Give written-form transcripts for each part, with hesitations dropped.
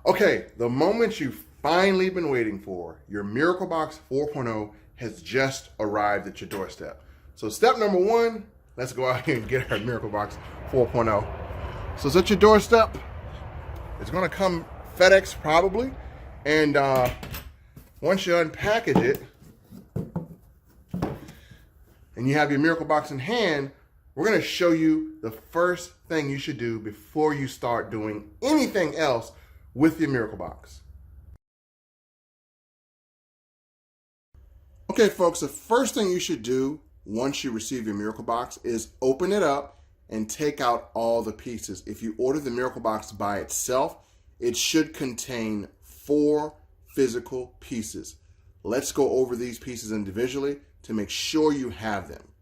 Okay, the moment you've finally been waiting for, your Miraclebox 4.0 has just arrived at your doorstep. So step number one, let's go out here and get our Miraclebox 4.0. So it's at your doorstep. It's gonna come FedEx probably. And once you unpackage it and you have your Miraclebox in hand, we're gonna show you the first thing you should do before you start doing anything else with your Miraclebox. Okay, folks, the first thing you should do once you receive your Miraclebox is open it up and take out all the pieces. If you order the Miraclebox by itself, it should contain 4 physical pieces. Let's go over these pieces individually to make sure you have them.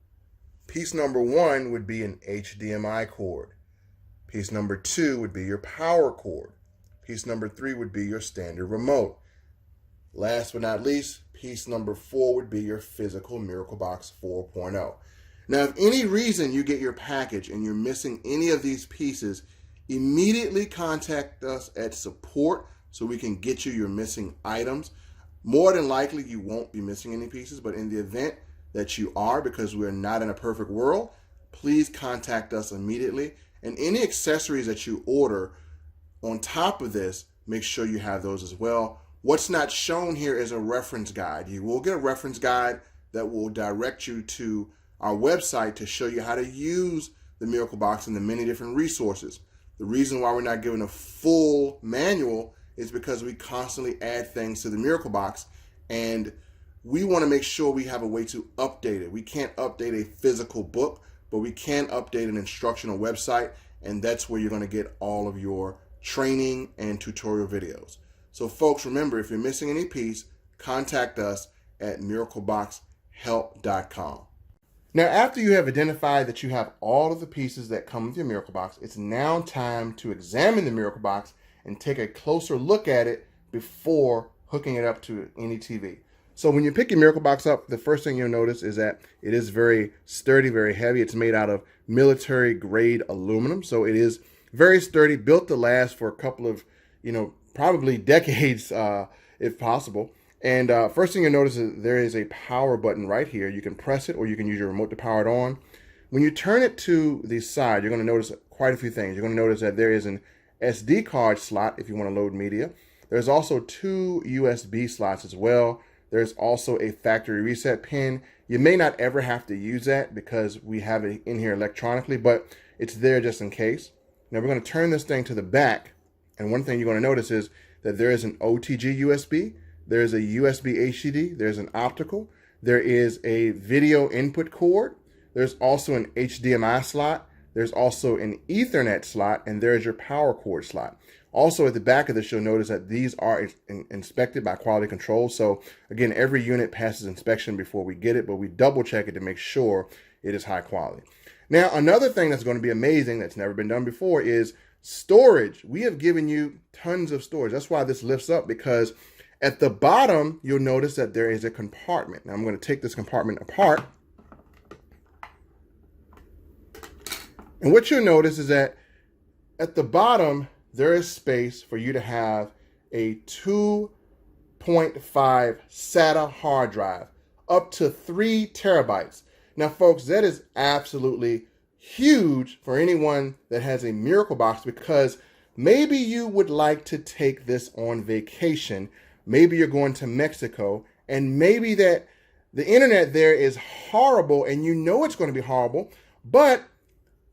Piece number 1 would be an HDMI cord. Piece number 2 would be your power cord. Piece number 3 would be your standard remote. Last but not least, piece number 4 would be your physical Miraclebox 4.0. Now, if any reason you get your package and you're missing any of these pieces, immediately contact us at support so we can get you your missing items. More than likely, you won't be missing any pieces, but in the event that you are, because we're not in a perfect world, please contact us immediately. And any accessories that you order on top of this, make sure you have those as well. What's not shown here is a reference guide. You will get a reference guide that will direct you to our website to show you how to use the Miraclebox and the many different resources. The reason why we're not given a full manual is because we constantly add things to the Miraclebox, and we want to make sure we have a way to update it. We can't update a physical book, but we can update an instructional website, and that's where you're going to get all of your training and tutorial videos. So folks, remember, if you're missing any piece, contact us at miracleboxhelp.com. Now, after you have identified that you have all of the pieces that come with your Miraclebox, it's now time to examine the Miraclebox and take a closer look at it before hooking it up to any TV. So when you pick your Miraclebox up, the first thing you'll notice is that it is very sturdy, very heavy. It's made out of military grade aluminum. So it is very sturdy, built to last for a couple of, probably decades if possible. And first thing you'll notice is there is a power button right here. You can press it or you can use your remote to power it on. When you turn it to the side, you're going to notice quite a few things. You're going to notice that there is an SD card slot if you want to load media. There's also 2 USB slots as well. There's also a factory reset pin. You may not ever have to use that because we have it in here electronically, but it's there just in case. Now we're going to turn this thing to the back, and one thing you're going to notice is that there is an OTG USB, there's a USB HDD, there's an optical, there is a video input cord, there's also an HDMI slot, there's also an Ethernet slot, and there's your power cord slot. Also at the back of this, you'll notice that these are inspected by quality control. So again, every unit passes inspection before we get it, but we double check it to make sure it is high quality. Now, another thing that's going to be amazing that's never been done before is storage. We have given you tons of storage. That's why this lifts up, because at the bottom, you'll notice that there is a compartment. Now I'm going to take this compartment apart. And what you'll notice is that at the bottom, there is space for you to have a 2.5 SATA hard drive, up to 3 terabytes. Now, folks, that is absolutely huge for anyone that has a Miraclebox, because maybe you would like to take this on vacation. Maybe you're going to Mexico, and maybe that the internet there is horrible, and you know it's going to be horrible, but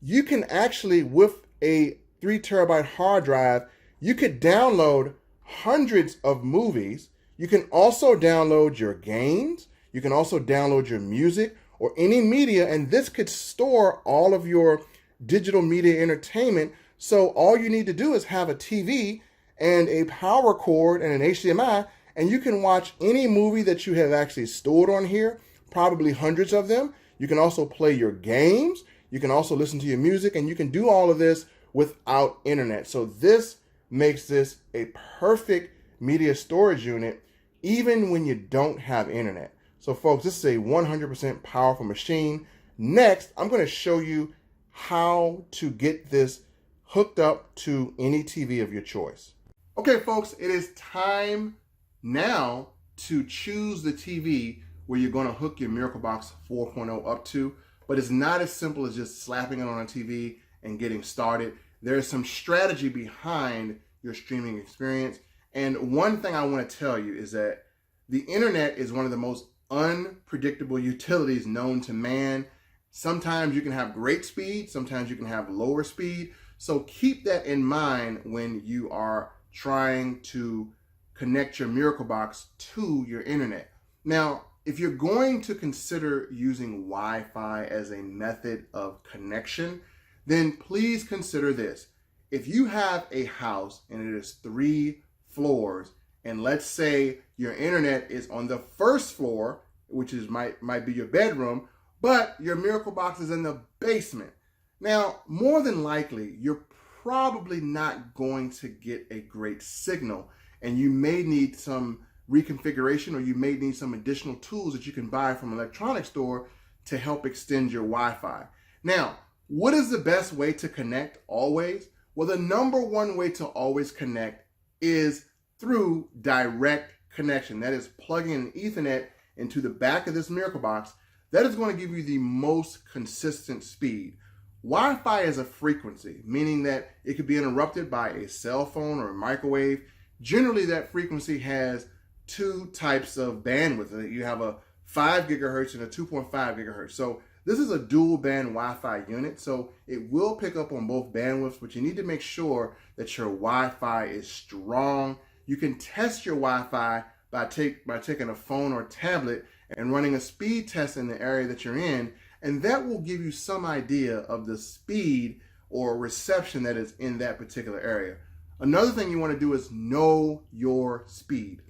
you can actually, with a 3 terabyte hard drive, you could download hundreds of movies. You can also download your games. You can also download your music or any media, and this could store all of your digital media entertainment. So all you need to do is have a TV and a power cord and an HDMI, and you can watch any movie that you have actually stored on here, probably hundreds of them. You can also play your games. You can also listen to your music, and you can do all of this without internet. So this makes this a perfect media storage unit, even when you don't have internet. So folks, this is a 100% powerful machine. Next, I'm going to show you how to get this hooked up to any TV of your choice. Okay, folks, it is time now to choose the TV where you're going to hook your Miraclebox 4.0 up to, but it's not as simple as just slapping it on a TV and getting started. There's some strategy behind your streaming experience. And one thing I want to tell you is that the internet is one of the most unpredictable utilities known to man. Sometimes you can have great speed, sometimes you can have lower speed. So keep that in mind when you are trying to connect your Miraclebox to your internet. Now, if you're going to consider using Wi-Fi as a method of connection, then please consider this. If you have a house and it is 3 floors, and let's say your internet is on the first floor, which is might be your bedroom, but your Miraclebox is in the basement. Now, more than likely, you're probably not going to get a great signal, and you may need some reconfiguration, or you may need some additional tools that you can buy from an electronics store to help extend your Wi-Fi. Now, what is the best way to connect always? Well, the number one way to always connect is through direct connection. That is plugging an Ethernet into the back of this Miraclebox. That is going to give you the most consistent speed. Wi-Fi is a frequency, meaning that it could be interrupted by a cell phone or a microwave. Generally, that frequency has 2 types of bandwidth. You have a 5 gigahertz and a 2.5 gigahertz. So this is a dual band Wi-Fi unit, so it will pick up on both bandwidths, but you need to make sure that your Wi-Fi is strong. You can test your Wi-Fi by taking a phone or tablet and running a speed test in the area that you're in, and that will give you some idea of the speed or reception that is in that particular area. Another thing you want to do is know your speed.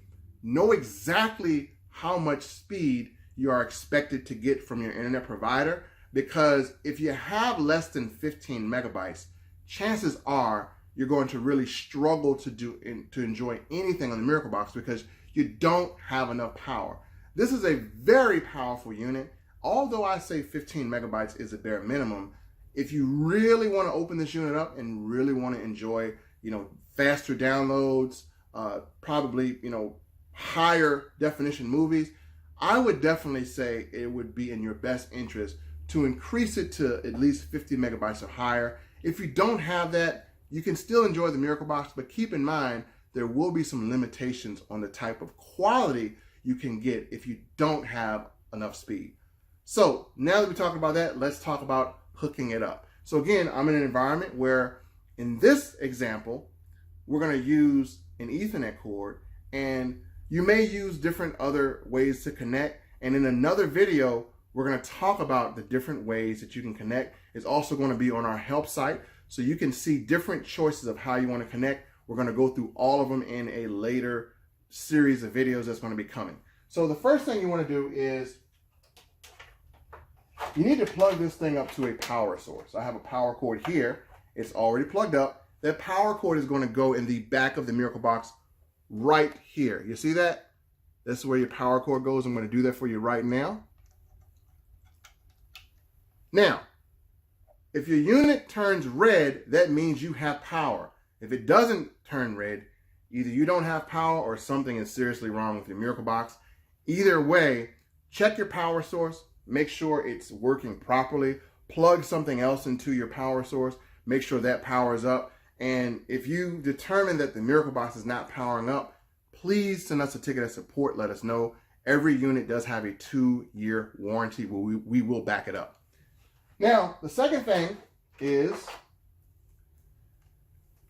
Know exactly how much speed you are expected to get from your internet provider, because if you have less than 15 megabytes, chances are you're going to really struggle to enjoy anything on the Miraclebox because you don't have enough power. This is a very powerful unit. Although I say 15 megabytes is a bare minimum, if you really want to open this unit up and really want to enjoy, faster downloads, probably, higher definition movies, I would definitely say it would be in your best interest to increase it to at least 50 megabytes or higher. If you don't have that, you can still enjoy the Miraclebox, but keep in mind there will be some limitations on the type of quality you can get if you don't have enough speed. So now that we talked about that, let's talk about hooking it up. So again, I'm in an environment where in this example, we're going to use an Ethernet cord, and you may use different other ways to connect. And in another video, we're going to talk about the different ways that you can connect. It's also going to be on our help site, so you can see different choices of how you want to connect. We're going to go through all of them in a later series of videos that's going to be coming. So the first thing you want to do is you need to plug this thing up to a power source. I have a power cord here. It's already plugged up. That power cord is going to go in the back of the Miraclebox right here. You see that? That's where your power cord goes. I'm going to do that for you right now. Now, if your unit turns red, that means you have power. If it doesn't turn red, either you don't have power or something is seriously wrong with your Miraclebox. Either way, check your power source. Make sure it's working properly. Plug something else into your power source. Make sure that powers up. And if you determine that the Miraclebox is not powering up, please send us a ticket of support. Let us know. Every unit does have a 2-year warranty, but we will back it up. Now, the second thing is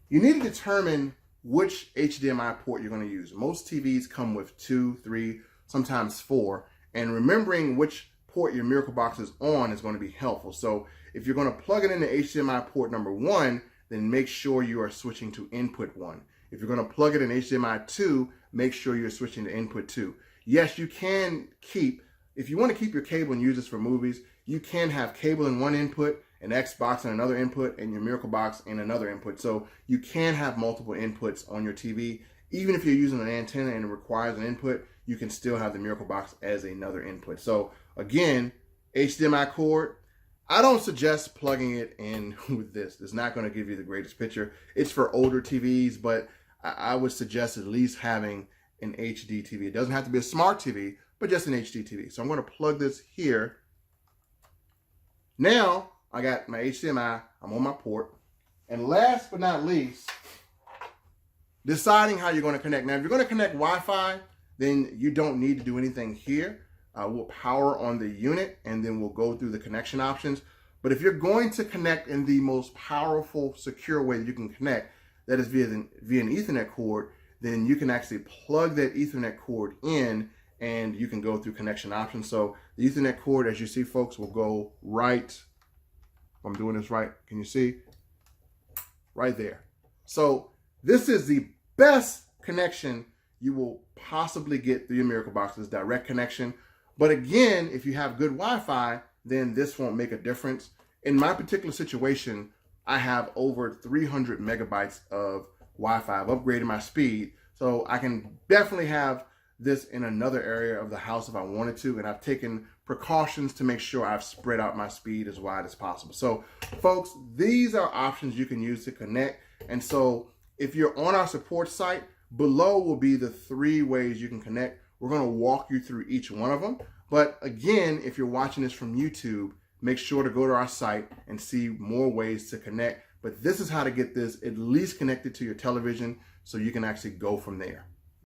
you need to determine which HDMI port you're going to use. Most TVs come with 2, 3, sometimes 4. And remembering which port your Miraclebox is on is going to be helpful. So if you're going to plug it into HDMI port number 1, then make sure you are switching to input 1. If you're going to plug it in HDMI 2, make sure you're switching to input 2. Yes, you can keep, if you want to keep your cable and use this for movies, you can have cable in one input, an Xbox in another input, and your Miraclebox in another input. So you can have multiple inputs on your TV. Even if you're using an antenna and it requires an input, you can still have the Miraclebox as another input. So again, HDMI cord, I don't suggest plugging it in with this. It's not going to give you the greatest picture. It's for older TVs, but I would suggest at least having an HD TV. It doesn't have to be a smart TV, but just an HD TV. So I'm going to plug this here. Now I got my HDMI, I'm on my port. And last but not least, deciding how you're going to connect. Now, if you're going to connect Wi-Fi, then you don't need to do anything here. We'll power on the unit and then we'll go through the connection options. But if you're going to connect in the most powerful, secure way that you can connect, that is via an Ethernet cord, then you can actually plug that Ethernet cord in and you can go through connection options. So the Ethernet cord, as you see, folks, will go right, if I'm doing this right, can you see? Right there. So this is the best connection you will possibly get through your Miraclebox, this direct connection. But again, if you have good Wi-Fi, then this won't make a difference. In my particular situation, I have over 300 megabytes of Wi-Fi. I've upgraded my speed, so I can definitely have this in another area of the house if I wanted to, and I've taken precautions to make sure I've spread out my speed as wide as possible. So folks, these are options you can use to connect. And so if you're on our support site, below will be the 3 ways you can connect. We're going to walk you through each one of them. But again, if you're watching this from YouTube, make sure to go to our site and see more ways to connect. But this is how to get this at least connected to your television so you can actually go from there.